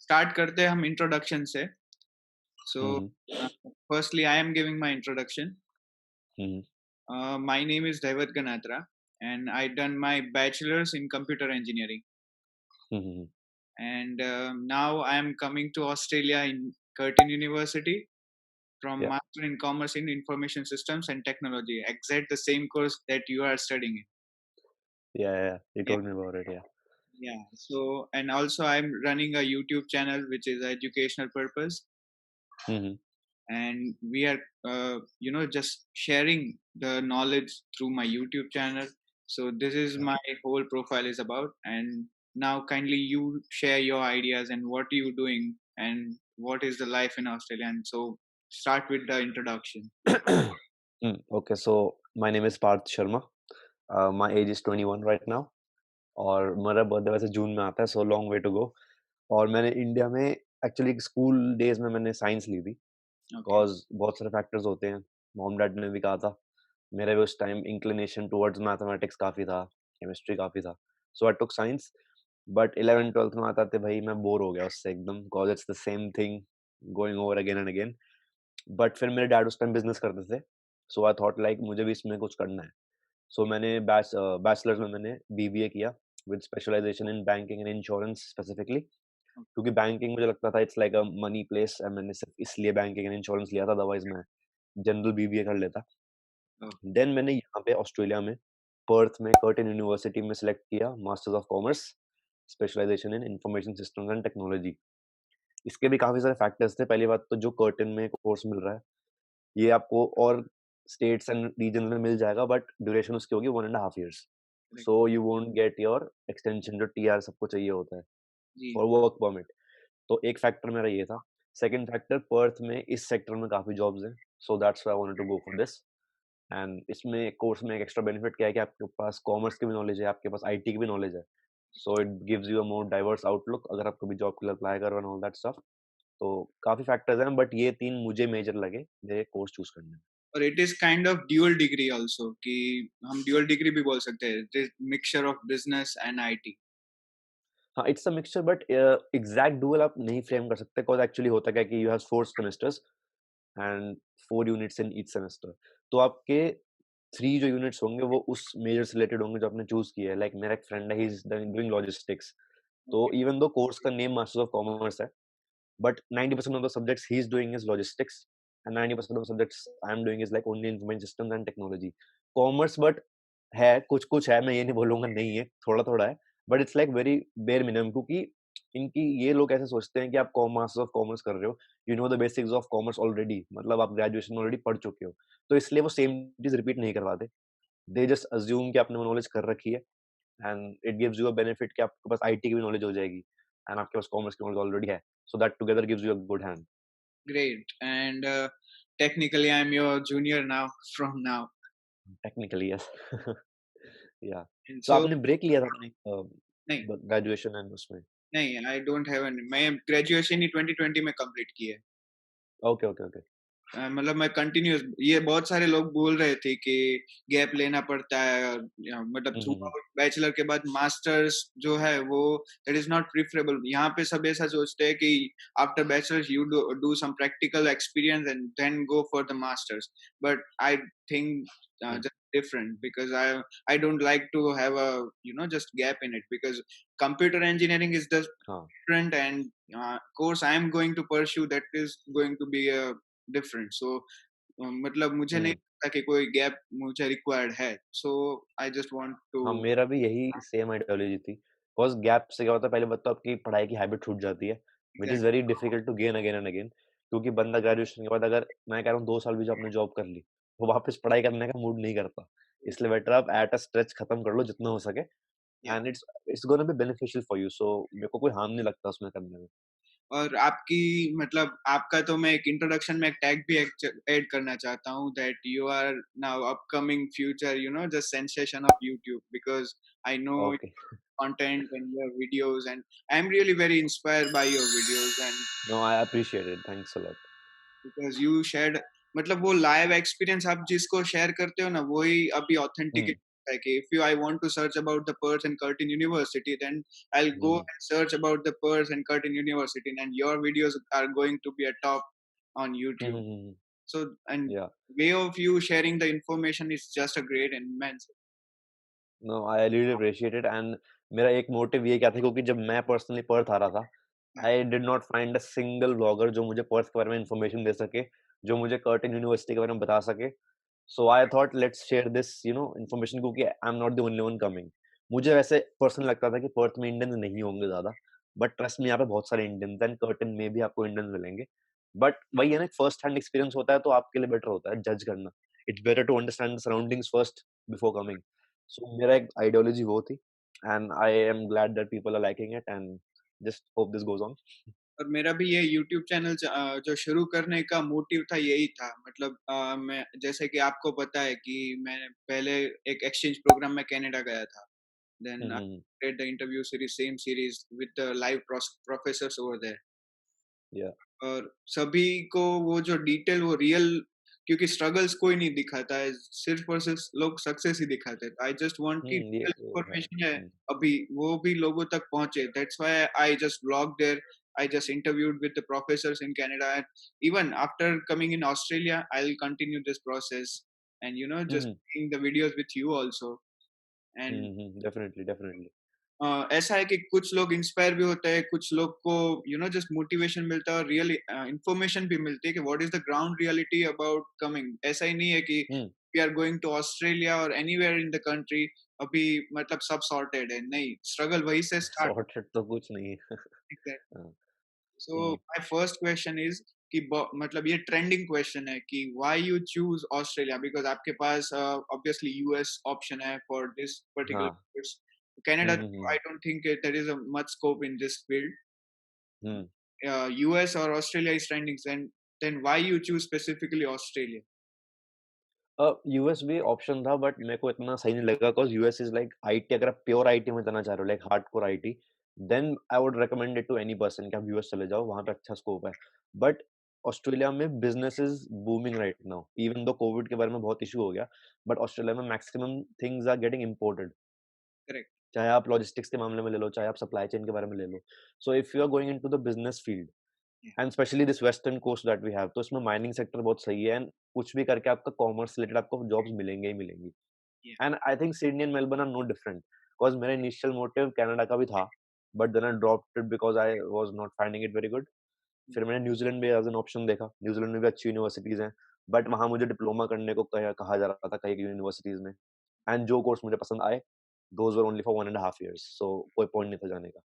Start करते हैं हम इंट्रोडक्शन से। So hmm, hmm. Firstly I am giving my introduction. Hmm, hmm. My name is Daivat Ganatra, and I done my bachelor's in computer engineering. Hmm, hmm, hmm. And now I am coming to Australia in Curtin University from Yeah. Master in Commerce in Information Systems and Technology, exact the same course that you are studying in. Yeah, yeah, yeah. You Yeah, told me about it, yeah. yeah. So, and also I'm running a YouTube channel which is educational purpose, hmm, hmm. and we are, just sharing the knowledge through my YouTube channel. So this is Yeah. my whole profile is about. And now kindly you share your ideas and what you doing and what is the life in Australia. And so start with the introduction. Okay, so my name is Parth Sharma. My age is 21 right now और मेरा birthday वैसे जून में आता है, so long way to go. और मैंने India में actually school days में मैंने साइंस ली थी, Okay. बिकॉज़ बहुत सारे फैक्टर्स होते हैं। मॉम-डैड ने भी कहा था। मेरा भी उस टाइम इंक्लिनेशन टुवर्ड्स मैथमेटिक्स काफ़ी था, केमिस्ट्री काफ़ी था। सो आई टूक साइंस, बट 11th-12th में आते-आते भाई मैं बोर हो गया उससे एकदम, because it's the same thing going over again and again. But फिर मेरे डैड उस टाइम बिज़नेस करते थे, सो आई थॉट लाइक मुझे भी इसमें कुछ करना है। सो मैंने बैचलर्स में मैंने बीबीए किया with specialisation in banking and insurance specifically, क्योंकि बैंकिंग मुझे लगता था it's like a money place and मैंने सिर्फ इसलिए बैंकिंग एंड इंश्योरेंस लिया था, अदरवाइज़ मैं जनरल बीबीए कर लेता। Oh, देन मैंने यहाँ पे ऑस्ट्रेलिया में पर्थ में कर्टिन यूनिवर्सिटी में सेलेक्ट किया masters of commerce, specialisation in information systems and technology. इसके भी काफ़ी सारे फैक्टर्स थे। पहली बात तो जो कर्टिन में कोर्स मिल रहा है, ये आपको और स्टेट्स एंड रीजन्स में मिल जाएगा, बट ड्यूरेशन उसकी होगी 1 and half years. correct. So you won't get your extension जो टीआर सबको चाहिए होता है जी. For work permit. तो एक फैक्टर मेरा ये था। सेकंड फैक्टर, पर्थ में इस सेक्टर में काफ़ी जॉब्स हैं, so that's why I wanted to go for this. And इसमें कोर्स में एक एक्स्ट्रा बेनिफिट क्या है कि आपके पास कॉमर्स की भी नॉलेज है, आपके पास आईटी की भी नॉलेज है। So it gives you a more diverse outlook अगर आप कभी जॉब के लिए अप्लाई करो एंड ऑल दैट स्टफ। तो काफ़ी फैक्टर्स हैं, बट ये 3 मुझे मेजर लगे मेरे कोर्स चूज़ करने में। और it is kind of dual degree also कि हम ड्यूअल डिग्री भी बोल सकते हैं, it is mixture of business and IT. हाँ, it's a mixture, but exact dual आप नहीं फ्रेम कर सकते, बिकॉज़ एक्चुअली होता क्या है कि you have 4 semesters and 4 units in each semester. तो आपके 3 जो यूनिट्स होंगे वो उस मेजर से रिलेटेड होंगे जो आपने चूज़ किया है। लाइक मेरा एक फ्रेंड है, ही इज़ डूइंग लॉजिस्टिक्स। तो ओके. इवन दो कोर्स का नेम मास्टर्स ऑफ कॉमर्स है, but 90% of the subjects he's doing is logistics and 90% of the subjects I'm doing is like only information systems and technology. Commerce but है, कुछ-कुछ है, मैं ये नहीं बोलूँगा नहीं है, थोड़ा-थोड़ा है, but it's like very bare minimum, क्योंकि इनकी ये लोग ऐसे सोचते हैं कि आप मास्टर्स ऑफ कॉमर्स कर रहे हो, you know the basics of commerce already, मतलब आप ग्रेजुएशन में ऑलरेडी पढ़ चुके हो, तो इसलिए वो सेम चीज़ रिपीट नहीं करवाते। दे जस्ट अज़्यूम कि आपने वो नॉलेज कर रखी है and it gives you a benefit कि आपके पास आईटी की भी नॉलेज हो जाएगी एंड आपके पास कॉमर्स की नॉलेज ऑलरेडी है, so that together gives you a good hand. Great. And technically, I'm your junior now from now. Technically yes. या And तो so, आपने ब्रेक लिया था अपने नहीं, ग्रेजुएशन एंड उसमें? नहीं, I don't have any. मैं ग्रेजुएशन ही 2020 में कंप्लीट की है। Okay, okay, okay. मतलब मैं कंटिन्यूअस, ये बहुत सारे लोग बोल रहे थे कि गैप लेना पड़ता है, मतलब हुँ, थ्रू हुँ, हुँ। आउट बैचलर के बाद मास्टर्स जो है वो दैट इज नॉट प्रिफरेबल। यहाँ पे सब ऐसा सोचते हैं कि after bachelors you do some practical experience and then go for the masters, but I think हुँ, just different because I don't like to have a just gap in it because computer engineering is just हाँ। different, and course I am going to pursue that is going to be a different. So मतलब मुझे नहीं हुँ। लगता कि कोई gap मुझे required है, सो I just want to. हाँ, मेरा भी यही सेम आइडियोलॉजी थी। बिकॉज़ गैप से क्या होता है, पहली बात तो आपकी पढ़ाई की हैबिट छूट जाती है, which is exact. Very difficult to gain again and again. क्योंकि बंदा ग्रेजुएशन के बाद, अगर मैं कह रहा हूँ 2 साल भी जो आपने जॉब कर ली, वो वापस पढ़ाई करने का मूड नहीं करता। इसलिए बेटर आप एट अ स्ट्रेच खत्म कर लो जितना हो सके, या and it's gonna be beneficial for you, so मेरे को कोई हार्म नहीं लगता उसमें करने में। और आपकी मतलब आपका तो मैं एक इंट्रोडक्शन में एक टैग भी ऐड करना चाहता हूँ that you are now upcoming future just sensation of YouTube because I know okay. content and your videos, and I'm really very inspired by your videos, and no, I appreciate it, thanks a lot. because you shared, मतलब वो live experience आप जिसको share करते हो ना वही अभी authentic हुँ, होता है कि if you I want to search about the Perth and Curtin University, then I'll go Mhm. and search about the Perth and Curtin University, and your videos are going to be a top on YouTube. Mhm. So, and Yeah. way of you sharing the information is just a great and immense. No I really appreciate it and मेरा एक motive ये क्या था क्योंकि जब मैं personally Perth आ रहा था Yeah. I did not find a single blogger जो मुझे पर्थ के बारे में इन्फॉर्मेशन दे सके जो मुझे कर्टिन यूनिवर्सिटी के बारे में बता सके so I thought let's share this information क्योंकि I am not the only one coming मुझे वैसे पर्सनली लगता था कि पर्थ में इंडियंस नहीं होंगे ज्यादा बट ट्रस्ट में यहाँ पे बहुत सारे इंडियंस एंड कर्टिन में भी आपको इंडियंस मिलेंगे बट वही है ना फर्स्ट हैंड एक्सपीरियंस होता है तो आपके लिए बेटर होता है जज करना it's better to understand the surroundings first before coming so मेरा एक आइडियोलॉजी वो थी and I am glad that people are liking it and just hope this goes on और मेरा भी ये यूट्यूब चैनल जो शुरू करने का मोटिव था यही था मतलब मैं जैसे कि आपको पता है कि मैं पहले एक एक्सचेंज प्रोग्राम में कनाडा गया था then I did the interview series same series with the live professors over there yeah और सभी को वो जो डिटेल वो रियल क्योंकि स्ट्रगल्स कोई नहीं दिखाता है सिर्फ और सिर्फ लोग सक्सेस ही दिखाते हैं आई जस्ट वांट कि ये रियल तो है इंफॉर्मेशन है अभी वो भी लोगों तक पहुंचे that's why I just vlog there I just interviewed with the professors in Canada and even after coming in Australia I'll continue this process and just seeing the videos with you also and definitely definitely ऐसा है कि कुछ लोग inspire भी होते हैं कुछ लोग को जस्ट मोटिवेशन मिलता है और रियल इंफॉर्मेशन भी मिलती है कि what is the ground reality about coming ऐसा ही नहीं है कि we are going to Australia और एनीवेयर इन द कंट्री अभी मतलब सब सॉर्टेड है नहीं स्ट्रगल वहीं से स्टार्ट सॉर्टेड तो कुछ नहीं है so my first question is कि मतलब ये ट्रेंडिंग क्वेश्चन है कि why you choose Australia because आपके पास ऑब्वियसली यूएस ऑप्शन है फॉर दिस पर्टिकुलर हाँ course Canada, I don't think there is a much scope in this field. US or Australia is trending, then why you choose specifically Australia? US भी option था but मेरे को इतना सही नहीं लगा because US is like IT अगर आप प्योर आईटी में जाना चाह रहे हो like hardcore IT then I would recommend it to any person कि आप यूएस चले जाओ वहाँ पे अच्छा स्कोप है बट ऑस्ट्रेलिया में business is booming right now even though covid के बारे में बहुत इशू हो गया बट ऑस्ट्रेलिया में maximum things are getting imported Correct. चाहे आप लॉजिस्टिक्स के मामले में ले लो चाहे आप सप्लाई चेन के बारे में ले लो so if you are going into the business field Yeah. And specially this western coast that we have तो इसमें माइनिंग सेक्टर बहुत सही है एंड कुछ भी करके आपका कॉमर्स रिलेटेड आपको जॉब्स मिलेंगे ही मिलेंगी Yeah. And I think Sydney and Melbourne are no different because मेरा इनिशियल मोटिव कनाडा का भी था but then I dropped it because I was not finding it very good फिर मैंने न्यूजीलैंड भी एज एन ऑप्शन देखा New Zealand में भी अच्छी यूनिवर्सिटीज हैं बट वहां मुझे डिप्लोमा करने को कहा जा रहा था कई यूनिवर्सिटीज में एंड जो कोर्स मुझे पसंद आए those were only for 1.5 years so कोई पॉइंट नहीं था जाने का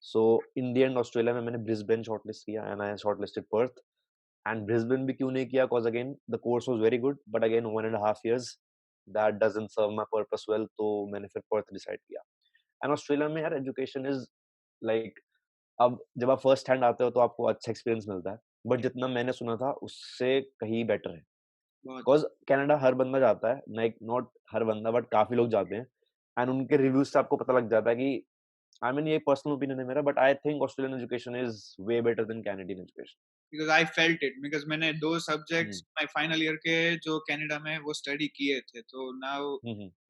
so in the end Australia में मैंने ब्रिस्बेन शॉर्टलिस्ट किया and I shortlisted Perth and Brisbane भी क्यों नहीं किया because again the course was very good but again 1.5 years that doesn't serve my purpose well तो मैंने फिर पर्थ डिसाइड किया एंड ऑस्ट्रेलिया में यार एजुकेशन इज लाइक अब जब आप फर्स्ट हैंड आते हो तो आपको अच्छा एक्सपीरियंस मिलता है बट Yeah. जितना मैंने सुना था उससे कहीं बेटर है बहुत बिकॉज कनाडा हर बंदा जाता है लाइक नॉट हर बंदा बट काफी लोग जाते हैं एंड उनके रिव्यूज से आपको पता लग जाता है कि आई मीन ये पर्सनल ओपिनियन है मेरा but I think Australian education is way better than Canadian education because I felt it because मैंने दो subjects my final year के जो कनाडा में वो study किए थे तो now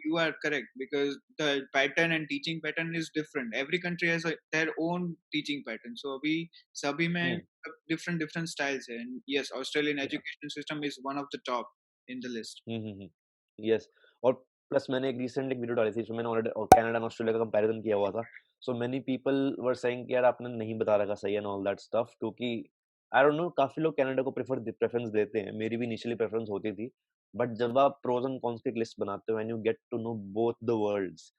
you are correct because the pattern and teaching pattern is different. Every country has their own teaching pattern. So अभी सभी में different styles है. And yes, Australian education system is one of the top in the list. Yes और plus मैंने एक recent एक video डाली थी जिसमें मैंने ऑलरेडी कनाडा और ऑस्ट्रेलिया का कंपैरिजन किया हुआ था so many people were saying कि यार आपने नहीं बता रखा सही एंड ऑल दैट स्टफ क्योंकि आई डोंट नो काफी लोग कनाडा को प्रेफरेंस देते हैं मेरी भी इनिशियली प्रेफरेंस होती थी बट जब आप प्रोज एंड कॉन्स की लिस्ट बनाते हो and you get to know both the worlds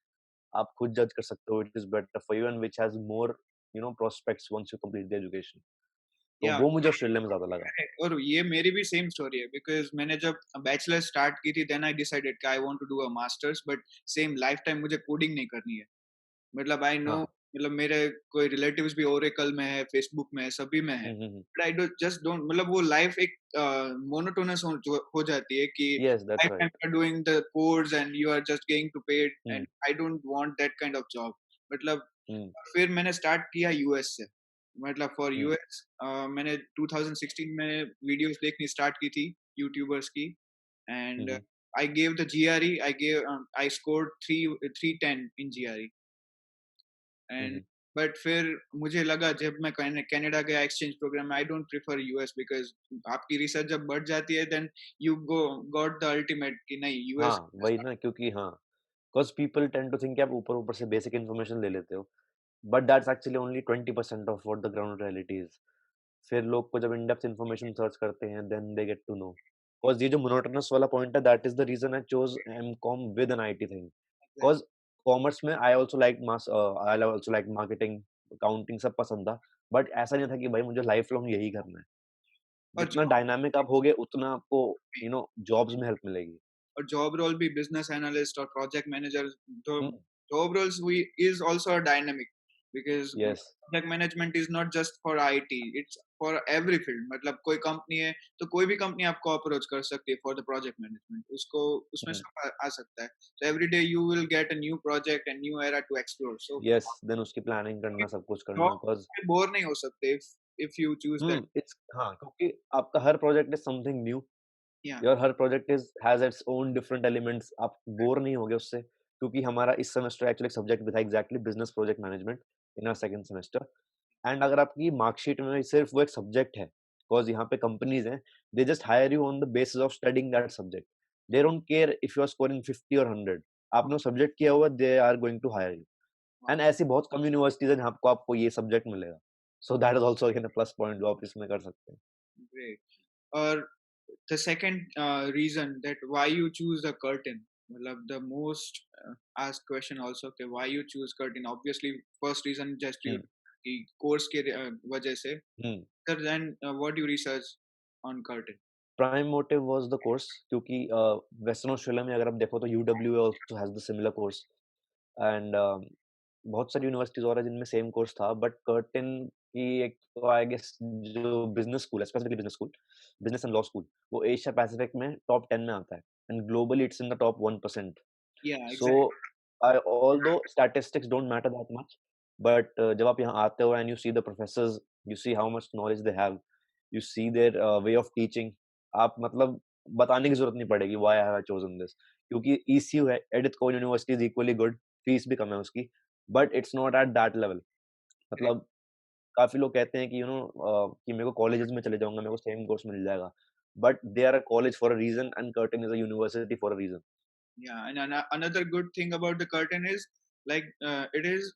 आप खुद जज कर सकते हो it is better for you and which has more prospects once you complete the education तो Yeah. वो मुझे ऑस्ट्रेलिया में ज्यादा लगा और ये मेरी भी सेम स्टोरी है बिकॉज मैंने जब बैचलर स्टार्ट की थी देन आई डिसाइडेड कि I want to do a masters but same life time मुझे कोडिंग नहीं करनी है मतलब आई नो हाँ मतलब मेरे कोई रिलेटिव्स भी ओरेकल में है फेसबुक में है सभी में है but I don't just don't मतलब वो लाइफ एक मोनोटोनस हो जाती है कि yes that's life time right you are doing the codes and you are just getting to paid and I don't want that kind of job मतलब फिर मैंने स्टार्ट किया यूएस से मतलब फॉर यूएस मैंने 2016 में वीडियोस देखनी स्टार्ट की थी यूट्यूबर्स की and I gave the GRE. I scored 310 in GRE. And Mhm. But फिर मुझे लगा जब मैं कनाडा गया एक्सचेंज प्रोग्राम में, I don't prefer US because आपकी रिसर्च जब बढ़ जाती है then you go got the ultimate कि नहीं यूएस। हाँ, वही ना क्योंकि हाँ, because people tend to think कि आप ऊपर-ऊपर से बेसिक इन्फॉर्मेशन ले लेते हो, but that's actually only 20% of what the ground reality is. फिर लोग को जब इन डेप्थ इन्फॉर्मेशन सर्च करते हैं then they get to know. Because ये जो मोनोटोनस वाला पॉइंट है that is the reason I chose MCom with an IT thing. Because commerce में I also like marketing, accounting सब पसंद था, बट ऐसा नहीं था कि भाई मुझे लाइफ लॉन्ग यही करना है। और जितना डायनामिक आप होगे उतना आपको जॉब्स में हेल्प मिलेगी। जॉब रोल भी बिजनेस एनालिस्ट और प्रोजेक्ट मैनेजर, तो hmm, job roles we is also dynamic because yes. Project management is not just for IT, it's for every field. मतलब कोई कंपनी है तो कोई भी कंपनी आपको अप्रोच कर सकती है फॉर द प्रोजेक्ट मैनेजमेंट, उसको उसमें हुँ, सब आ सकता है। So every day you will get a new project and new era to explore. So yes, then उसकी प्लानिंग करना, सब कुछ करना जॉब बिकॉज़ में बोर नहीं हो सकते if you choose that. It's हाँ, क्योंकि आपका हर प्रोजेक्ट इज़ समथिंग न्यू। या your her project is has its own different elements, आप बोर नहीं होगे उससे क्योंकि हमारा इस सेमेस्टर एक्चुअली एक सब्जेक्ट भी था exactly business project management in our second semester. And अगर आपकी मार्कशीट में सिर्फ वो एक सब्जेक्ट है, बिकॉज़ यहाँ पे कंपनीज़ हैं, they just hire you on the basis of studying that subject. They don't care if you are scoring 50 और 100, आपने वो सब्जेक्ट किया हुआ है, they are going to hire you. And ऐसी बहुत कम यूनिवर्सिटीज़ हैं जहाँ आपको आपको ये सब्जेक्ट मिलेगा। So that is also again a plus point जो आप इसमें कर सकते हैं। ग्रेट। और the second reason that why you choose the curtain, मतलब the most asked question also कि why you choose curtain, obviously first reason just you हुँ, कि course के वजह से, hmm. other than what you research on curtain। Prime motive was the course क्योंकि Western Australia में अगर आप देखो तो UWA also has the similar course and बहुत सारी यूनिवर्सिटीज़ और हैं जिनमें सेम कोर्स था बट कर्टन की एक तो आई गेस जो बिज़नेस स्कूल है, specifically business school, business and law school, वो एशिया पैसिफिक में टॉप 10 में आता है and globally it's in the top 1%. yeah So exactly। I although statistics don't matter that much, but जब आप यहाँ आते हो and you see the professors, you see how much knowledge they have, you see their way of teaching, आप मतलब बताने की जरूरत नहीं पड़ेगी why I have chosen this, क्योंकि ECU है, Edith Cowan University is equally good, fees भी कम है उसकी, but it's not at that level. Correct। मतलब काफी लोग कहते हैं कि कि मेरे को कॉलेजेस में चले जाऊंगा, मेरे को सेम कोर्स मिल जाएगा, but they are a college for a reason and Curtin is a university for a reason. Yeah, and another good thing about the curtain is like it is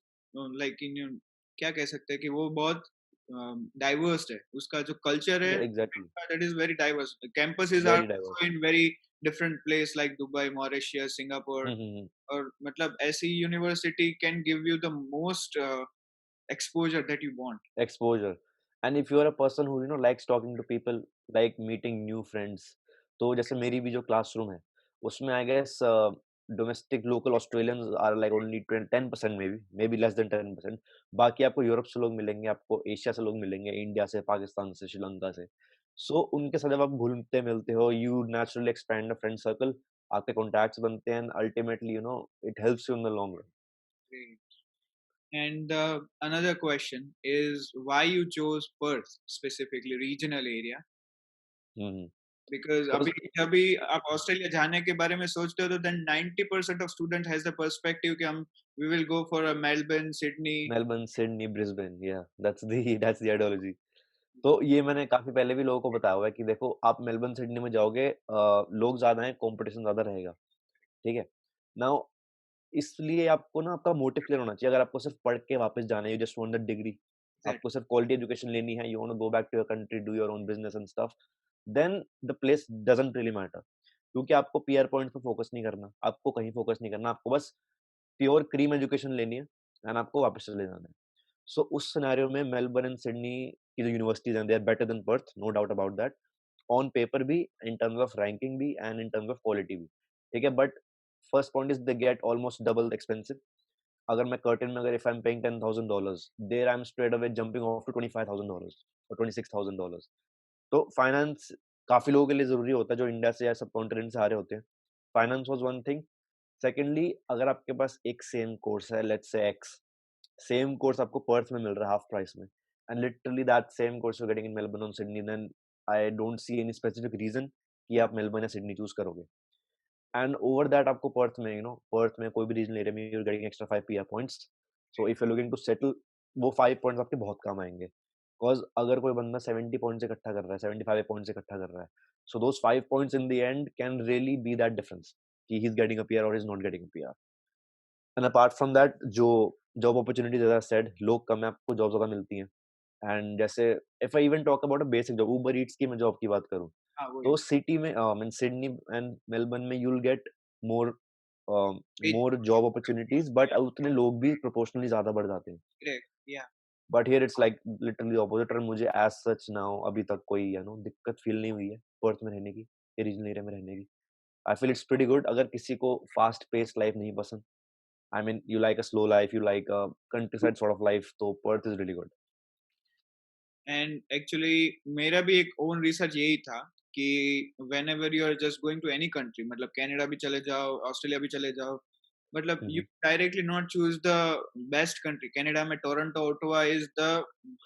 like in क्या कह सकते हैं कि वो बहुत diverse है, उसका जो कल्चर है Yeah, exactly. that is very diverse. The campuses are Very diverse. also in very different place like Dubai, Mauritius, Singapore, और मतलब ऐसी university can give you the most exposure that you want। Exposure. And if you are a person who likes talking to people, like meeting new friends, तो जैसे मेरी भी जो classroom है उसमें I guess domestic local Australians are like only 10%, maybe less than 10%। बाकी आपको Europe से लोग मिलेंगे, आपको एशिया से लोग मिलेंगे, इंडिया से, पाकिस्तान से, श्रीलंका से। सो उनके साथ जब आप घुलते मिलते हो you naturally expand a friend circle, आपके कॉन्टैक्ट्स बनते हैं, ultimately it helps you in the long Great। And another question is why you chose Perth specifically regional area? Run. Because अभी जब भी आप ऑस्ट्रेलिया जाने के बारे में सोचते हो तो then 90% of student has the perspective कि हम we will go for a Melbourne, Sydney। Melbourne, Sydney, Brisbane, या दैट्स द आइडियोलॉजी। तो ये मैंने काफ़ी पहले भी लोगों को बताया हुआ है कि देखो आप मेलबर्न, सिडनी में जाओगे, लोग ज़्यादा हैं, कॉम्पिटिशन ज़्यादा रहेगा, ठीक है? नाउ इसलिए आपको ना आपका मोटिव क्लियर होना चाहिए। अगर आपको सिर्फ़ पढ़ के वापस जाना है, you just want the degree, Exactly। आपको सिर्फ़ क्वालिटी एजुकेशन लेनी है, you want to go back to your country, do your own business and stuff, then the place doesn't really matter, क्योंकि आपको पीआर पॉइंट्स पे फोकस नहीं करना, आपको कहीं फोकस नहीं करना, आपको बस प्योर क्रीम एजुकेशन लेनी है एंड आपको वापस चले जाना है। सो उस सिनेरियो में मेलबर्न एंड सिडनी की जो यूनिवर्सिटीज़ हैं, they are better than Perth, no doubt about that. On paper भी, इन टर्म्स ऑफ रैंकिंग भी and in terms of quality भी, ठीक है? But first point is they get almost double expensive. अगर मैं कर्टेन में अगर if I am paying $10,000, there I am straight away jumping off to $25,000 और $26,000। तो फाइनेंस काफ़ी लोगों के लिए ज़रूरी होता है जो इंडिया से या सब कॉन्टिनेंट से आ रहे होते हैं। Finance was one thing. Secondly अगर आपके पास एक सेम कोर्स है, let's say X, same course आपको पर्थ में मिल रहा है हाफ प्राइस में, and literally that same course you are getting in Melbourne और Sydney, then I don't see any specific reason कि आप मेलबर्न या सिडनी चूज करोगे। एंड ओवर दैट आपको पर्थ में पर्थ में कोई भी रीजनल एरिया में you are getting extra 5 PR points. So if you are looking to settle, वो 5 पॉइंट्स आपके बहुत काम आएंगे, बिकॉज अगर कोई बंदा 70 पॉइंट्स इकट्ठा कर रहा है, 75 पॉइंट्स इकट्ठा कर रहा है, so those 5 points in the end can really be that difference कि he is getting a PR or is not getting a PR. And apart from that, जो job opportunities, as I said, लोग कम है, आपको job ज्यादा मिलती हैं। And जैसे if I even talk about a basic job, Uber Yeats की मैं जॉब की बात करूँ, हाँ, वही। तो सिटी में मीन सिडनी एंड मेलबर्न में you will get more It more job opportunities, but उतने लोग भी प्रोपोर्शनली ज्यादा बढ़ जाते हैं। correct. Yeah. But here it's like literally opposite, और मुझे एज सच नाउ अभी तक कोई दिक्कत फील नहीं हुई है पर्थ में रहने की, रीजनल एरिया में रहने की। I feel it's pretty good. अगर किसी को फास्ट पेस्ड लाइफ नहीं पसंद, I mean you like a slow life, you like a country side sort of life, तो Perth is really good. And actually मेरा भी एक ओन रिसर्च यही था कि whenever you are just going to any country, मतलब Canada भी चले जाओ, ऑस्ट्रेलिया भी चले जाओ, मतलब you directly not choose the best country. Canada में Toronto, Ottawa is the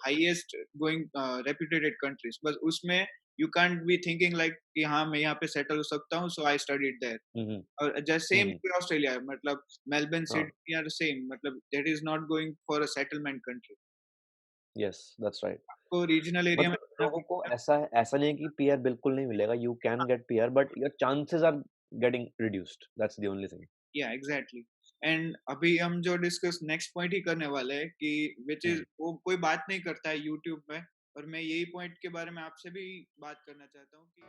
highest going reputed countries, बस उसमें you can't be thinking like कि हाँ मैं यहाँ पे सेटल हो सकता हूँ, सो आई स्टडीड देयर। और जस्ट सेम ऑस्ट्रेलिया, मतलब मेलबर्न, हाँ, सिडनी आर सेम, मतलब that is not going for a settlement country. Yes, that's right. आपको रीजनल एरिया में बट रहना लोगों को पड़ेगा। ऐसा नहीं है कि पीआर बिल्कुल नहीं मिलेगा, you can get PR but your chances are getting reduced, that's the only thing. Yeah exactly. And अभी हम जो डिस्कस नेक्स्ट पॉइंट ही करने वाले हैं कि विच इज वो कोई बात नहीं करता है यूट्यूब में, और मैं यही पॉइंट के बारे में आपसे भी बात करना चाहता हूँ कि